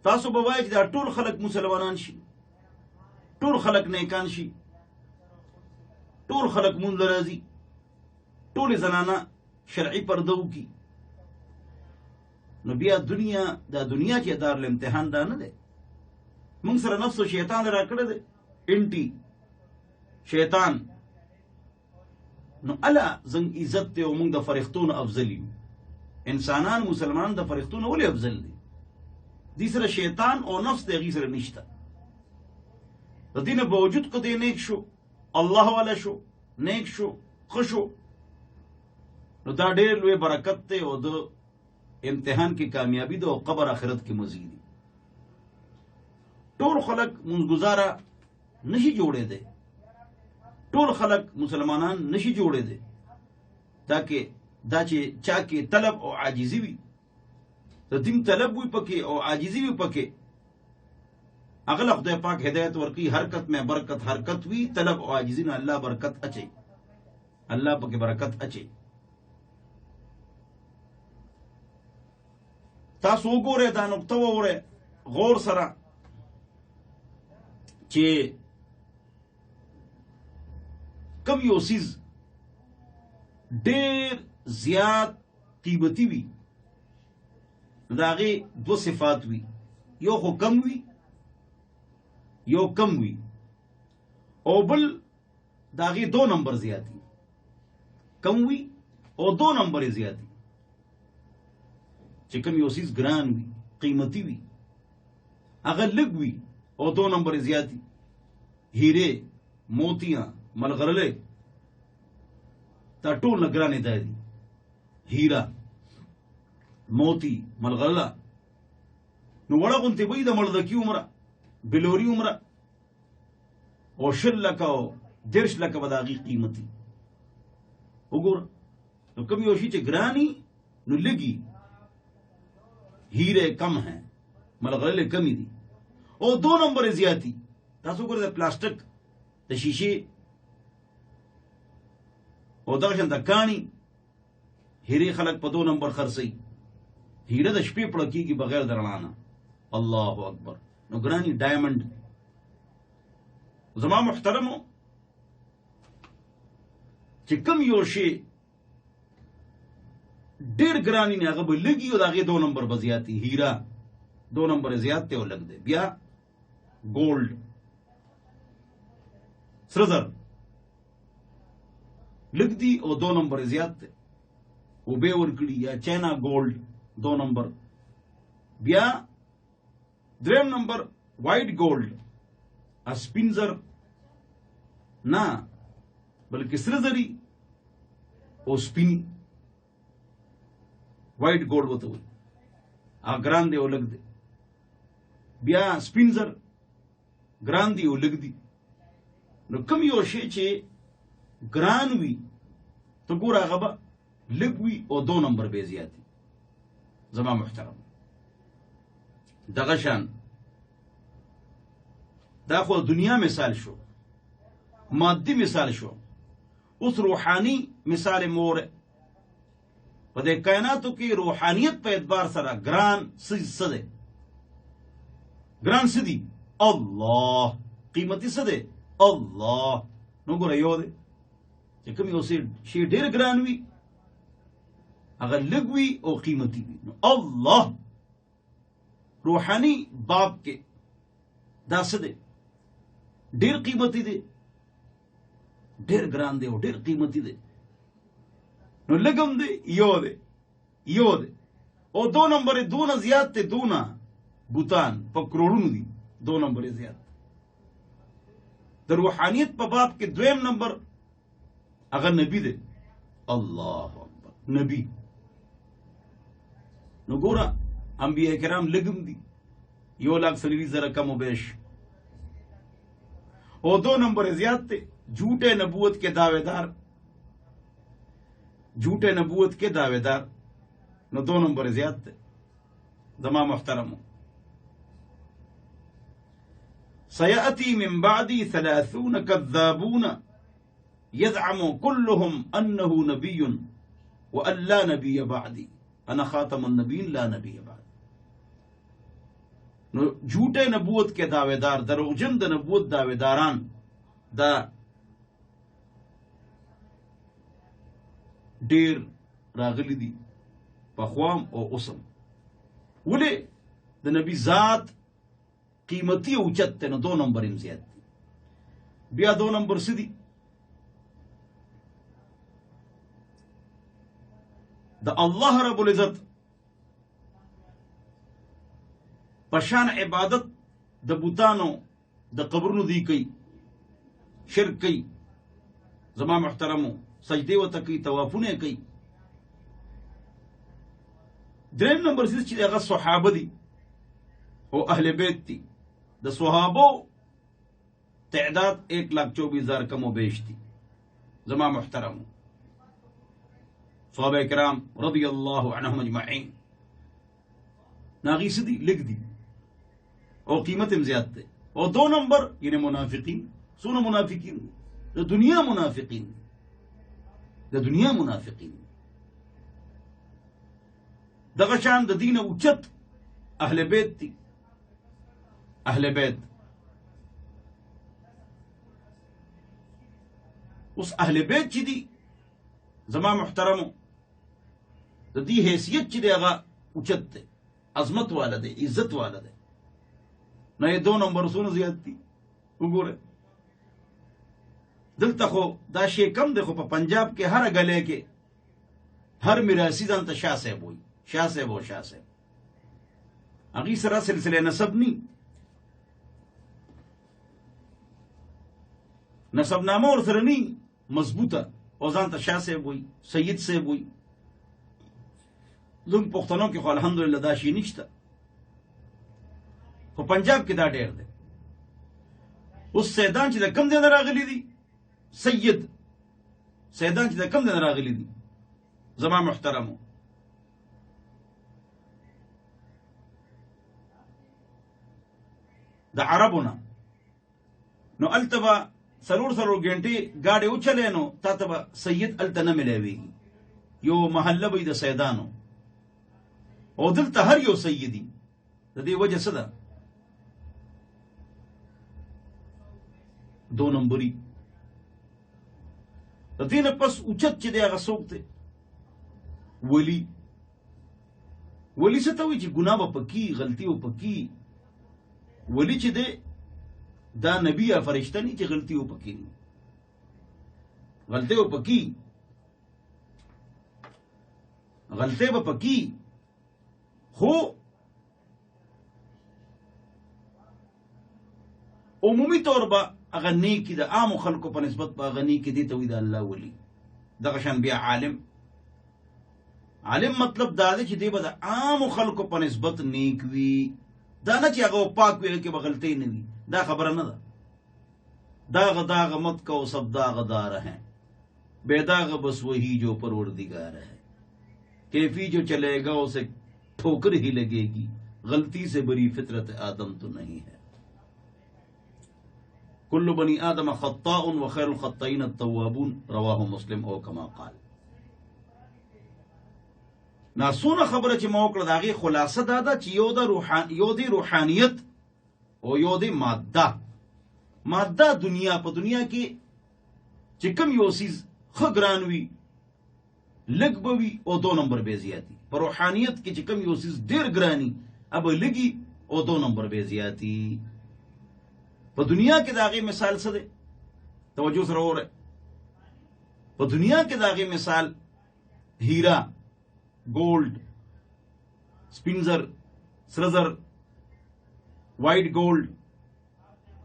تاسو به وایي چې دا ټول خلک مسلمانان شي، ټول خلک نیکان شي، ټول خلک مونږ راځي، ټول زنانه شرعي پرده وکړي، نو بیا دنیا دا دنیا چې دار الامتحان دا نه دی. مونږ سره نفس او شیطان را کړی دی انټي شیطان، نو الا زنګ عزت ته او مونږ د فرښتونو افضل یو. انسانان مسلمانان د فرښتونو ولې افضل دي؟ دې سره شیطان او نفس د غي سره نشته. د دینه باوجود کو دې نیک شو، الله والا شو، نیک شو، خوشو، نو دا ډېر لوی برکت ته او د امتحان کی کامیابی ده او قبر آخرت کی مزید. ټول خلق منگزارا نشي جوړې ده، ټول خلق مسلمانان نشي جوړې ده، تاکہ دا چې چا کې طلب او عاجزی وي، د دین طلب وي پکې او عاجزی وي پکې، اغلب خدای پاک ہدایت ورکی، حرکت میں برکت حرکت وی، طلب او عاجزی نے اللہ برکت اچي، اللہ پکې برکت اچي. تاسو وګورئ دا نقطه وګورئ غور سره چې کم یو سیز ډېر زیات قیمتي وي، د هغې دو صفات وي، یو خو کم وي، یو کم وي، او بل د هغې دو نمبر زیات وي، کم وي او دو نمبر زیات وي. چې کوم یو سیز ګران وي، قیمتي وي، هغه لږ وي او دو نمبر زیات وي. هیرې، موتیاں، ملغلرې دا ټول نه ګرانې ځای دي. هیره، موتی، ملغلره نو وړه غوندې وي د مړدکي عمره، بلوري عمره، او 20 لکه او 10 لکه به د هغې قیمتي. وګوره نو کوم یو شي چې ګراني نو لږي، ہیرے کم ہیں، ملغلرے کمی دی، اور دو نمبر زیادتی. تاسو ګورئ د پلاسټک د شیشې او دغه شان د کاڼي هیرې خلک په دو نمبر خرڅوي. هیره د شپې پړه کېږي بغیر د رڼا نه. الله اکبر. نو ګراني ډایمنډ. زما محترمو چې کوم یو شی ډیر ګرانی نه هغه به لګي او دغه دو نمبر به زیاتی. هیرا دو نمبر زیات ته لګ دی. بیا ګولډ، سره زر لګ دی او دو نمبر زیات ته، او به ورکړي یا چاینا ګولډ دو نمبر. بیا دریم نمبر وائٹ ګولډ، اسپینزر نه بلکې سره زری او سپین وائٹ گولڈ وته وي، هغه ګران دی او لږ دی. بیا سپینزر ګران دی او لږ دی. نو کوم یو شی چې ګران وي ته ګوره هغه به لږ وي او دو نمبر به زیات وي. زما محترم دغه شان دا خو دنیا مثال شو، مادي مثال شو، اوس روحاني مثال موره. په دې کائناتو کې روحانیت په اعتبار سره ګران څه دی؟ ګران څه دی؟ الله. قیمتي څه دی؟ الله. نو ګوره یو دی چې کوم یو شی ډېر ګران وي هغه لږ وي او قیمتي وي. نو الله روحاني باب کې دا څه دی؟ ډېر قیمتي دی، ډېر ګران دی او ډېر قیمتي دی. نو لګم دی یو دی، یو دی او دو نمبر دونه زیات ته، دونه بوتان په کروڑونو دي، دو نمبر زیات. د روحانیت په باب کې دویم نمبر هغه نبی دی. الله اکبر. نبی نو ګوره انبیاء کرام لګم دي 1,40,000 کم و بیش، او دو نمبر زیات ته. جھوٹے نبوت کے دعوے دار، جھوٹے نبوت کے دعوے دار نو دو نمبر زیاد تے. زما محترمو سیأتی من بعدی 30 کذابون یزعم كلهم انه نبی وان لا نبی بعدی انا خاتم النبیین لا نبی بعد. نو جھوٹے نبوت کے دعوے دار، دروغجن د نبوت دعوے داران دا ډیر راغلی دي پخوام او اوسم. ولې د نبی ذات قیمتي او اوچت نو 2 نمبر هم زیات دي. بیا 2 نمبر سدي د الله رب العزت پشان عبادت د بوتانو د قبرونو دی کوي، شرک کوي، زما محترمو سجدے وته کوي، طوافونه کوي. 3 نمبر سیس چې هغه صحابه دي او اهل بیت دي. د صحابو تعداد 1,24,000 کم و بیش دي. زما محترمو صحابه کرام رضی الله عنهم اجمعین ناغي سدي لګ دي او قیمت هم زیات ده. او 2 نمبر یعنی منافقین. سونه منافقین د دنیا منافقین، د دنیا منافقین. دغه شان د دین اوچت اهل بیت دي. اهل بیت اوس اهل بیت چې دي زما محترمو د دې حیثیت چې دی هغه اوچت دی، عظمت والا دی، عزت والا دی. نه یې 2 نمبر سونه زیات دي. وګوره دلته خو دا شی کم دی، خو په پنجاب کې هر غلې کې هر میراثي ځان ته شاه صاحب وایي، شاه صاحب او شاه صاحب. هغې سره سلسله نسب نی، نسب نامه ورسره نی مضبوطه، او ځان ته شاه صاحب وایي، سید صاحب وایي. زموږ پښتنو کې خو الحمدلله دا شی نشته، خو پنجاب کې دا ډېر دی. اوس سیدان چې د کم ځای نه راغلي دي، سید سیدان چې د کم ځای نه راغلي دي زما محترمو، د عربونه نو الته به 3 غنټې ګاډي وچلې نو تا ته به سید الته نه ملاویږي. یو محله به د سیدانو، او دلته هر یو سیدی. د دې وجه څه ده؟ 2 نمبري. د دې نه پس اوچت چې دی هغه څوک دی؟ ولی. ولی څه ته وایي؟ چې ګناه به پکې، غلطي به پکې. ولی چې دی دا نبی یا فرشته نی چې غلطي به پکې، غلطي به پکې، غلطي به پکې. خو عمومي طور به هغه نیکی د عامو خلکو په نسبت به هغه نیکی دی ته وایي د الله ولی. دغه شان بیا عالم. عالم مطلب دا دی چې دی به د عامو خلکو په نسبت نیک وي، دا نه چې هغه پاک وي کې به غلطۍ نه وي. دا خبره نه ده. داغ داغ مت کو سب داغدار ہیں، بے داغ بس وہی جو پروردگار ہے. کیفی جو چلے گا اسے ٹھوکر ہی لگے گی، غلطی سے بری فطرت آدم تو نہیں ہے. کل بنی آدم خطاء وخیر الخطائین التوابون، رواہ مسلم او کما قال. ناسونه خبره چې ما وکړه د هغې خلاصه دا ده چې یو د روحانیت او یو د ماده دنیا. په دنیا کې چې کم یو څیز ښه ګران وي لږ به وي او 2 نمبر به زیاتي. په روحانیت کې چې کم یو څیز ډېر ګراني ابه لږي او 2 نمبر به زیاتي. په دنیا کې د هغې مثال څه دی؟ توجه سره وره. په دنیا کې د هغې مثال هیرا، گولڈ، سپینزر، سرزر، وائٹ گولڈ،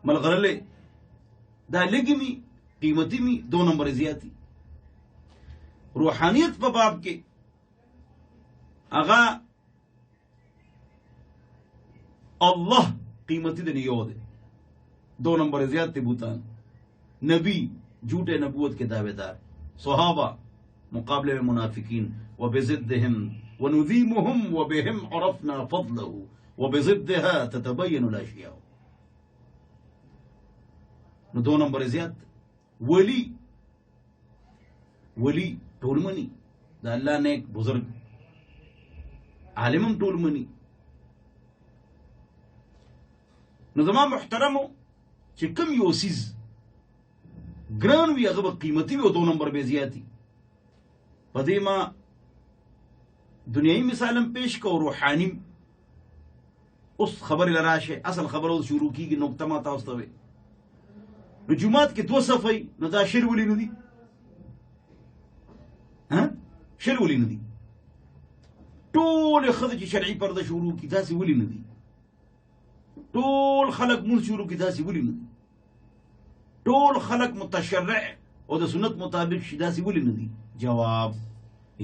ملغرلے، دا لگی می قیمتی می 2 نمبر زیاتی. روحانیت په باب کې اغا اللہ قیمتی دن یو دے 2 نمبر زیادتی بوتان. نبی جھوٹے نبوت کے دعوے دار، صحابہ مقابلے میں منافقین. وبضدهم ونذيمهم وبهم عرفنا فضله وبضدها تتبين الاشياء. نو 2 نمبر زیات. ولی ټول منی د الله نیک بزرگ عالمم ټول منی. نو زما محترمو چې کم یو سیز ګران وي هغه به قیمتي وي او 2 نمبر به زیاتی. په دې ما دنیاوي مثالم پیش کو روحاني. اوس خبر لراشه اصل خبرو شروع کیږي نقطه ما تاسو ته وي. نو جمعات کې 2 صفای نو دا شر ولې نه دي؟ ها شر ولې نه دي؟ ټول خدای چې شرعي پرده شروع کی تاسو ولې نه دي؟ ټول خلق مون شروع کی تاسو ولې نه دي؟ ټول خلق متشرع اور د سنت مطابق شدا سی ولې نه دي؟ جواب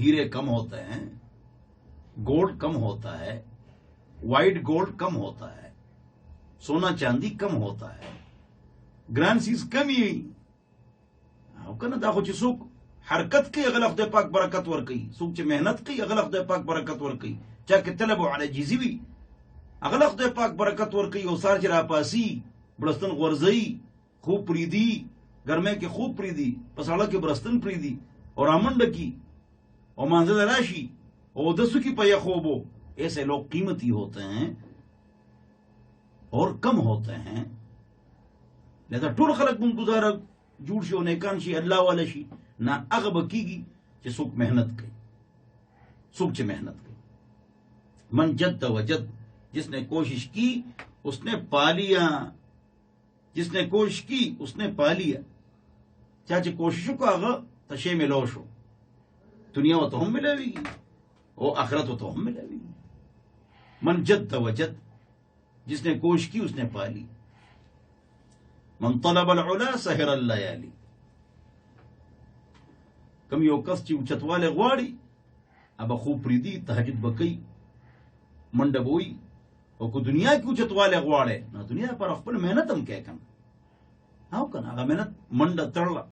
हीरे कम होते हैं, गोल्ड कम होता है, वाइट गोल्ड कम होता है, सोना चांदी कम होता है, ग्रांड सीज कम ही कना دا خو چې څوک حرکت کوي هغه خدای پاک برکت ورکوي, څوک چې مهنت کوي هغه خدای پاک برکت ورکوي, چا کې طلب او عاجزي وي هغه خدای پاک برکت ورکوي. او سار چې را پاسي برستن غورځي خوب پریدي ګرمه کې خوب پریدي په سړک کې برستن پریدي اور امنډ کی اور منزل راشی اور دسو کی پیا خوبو. ایسے لوگ قیمتی ہوتے ہیں اور کم ہوتے ہیں. لہذا ټول خلق من گزاره جوړ شي او نیکان شي الله والا شي نه هغه به کیږي چې څوک محنت کوي, څوک چې محنت کوي. من جد وجد, جس نے کوشش کی اس نے پا لیا, جس نے کوشش کی اس نے پا لیا. چا چې کوشش کو هغه تشه ملو شو, دنیا و تو هم ملاویگی اور آخرت و تو هم ملاویگی. من جد وجد, جس نے کوشش کی اس نے پا لی. من طلب العلا سهر الليالي. کم یو کس چې اوچتواله غواړي ابا خوب پریدي تهجد بکئی منډه بوي, او کو دنیا کې اوچتواله غواړي نو دنیا پر خپل مهنت هم کوي کنه. هاو کنه هغه مهنت منډه تړله